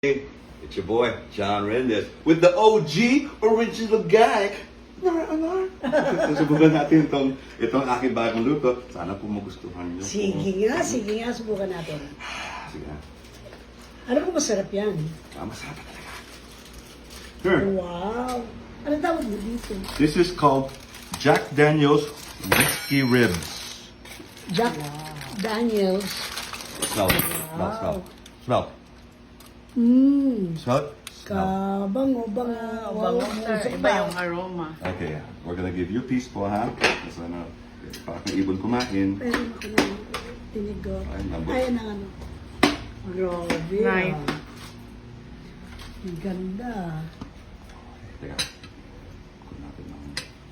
It's your boy, John Rendez, with the OG original guy. Susubukan natin itong aking bagong luto. Sana po magustuhan nyo. Sige nga, subukan natin. Sige nga. Alam ko masarap yan. Masarap talaga. Here, Wow! Ano tawag mo dito? this is called Jack Daniel's Whiskey Ribs. Jack Daniels. Smell it. Smell. Smell. Smell it. Kabango, Bango na, iba yung aroma. Okay, we're gonna give you a piece po, ha? Sana, para kang ibon kumain. Pero ako na tinigot. Ay, nabot. Ayan ang ano. Grabe. Right. Ang ganda. Teka. Kung natin ng...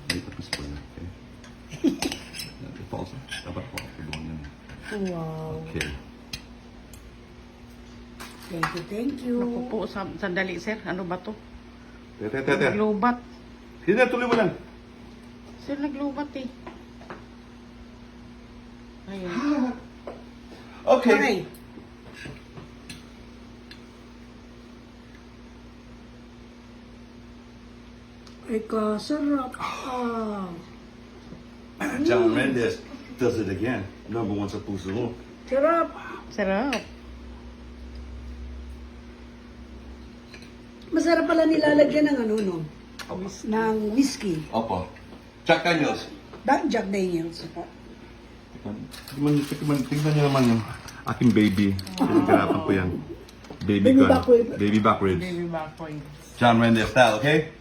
May tapos po yan, okay? Natin pause. Dapat po. Tulungan yan. Wow. Okay. Thank you. Naku po, sandali sir, ano ba to? Tete. Naglubat. Sige na, tuloy mo lang. Sir, naglubat eh. Ayun. Okay. Okay. Ay, kasarap. John Rendez does it again. Number one sa puso mo. Sarap. Sarap. Masarap pala nilalagyan ng ano, no? Ng whiskey. Opo. Jack Daniels. Jack Daniels. Tingnan niyo naman yung aking baby. Pinagkarapan ko yan. Baby Baby ko. back ribs. Baby back ribs. Baby back point. John Rendez style, okay?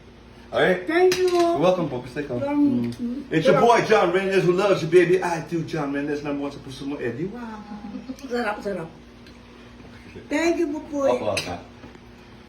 Okay? Thank you. You're welcome po. Stay calm. It's your boy, John Rendez, who loves you, baby. I do, John Rendez. Number one sa puso mo, Eddie. Wow. Sarap. Thank you, Pupoy. Opo,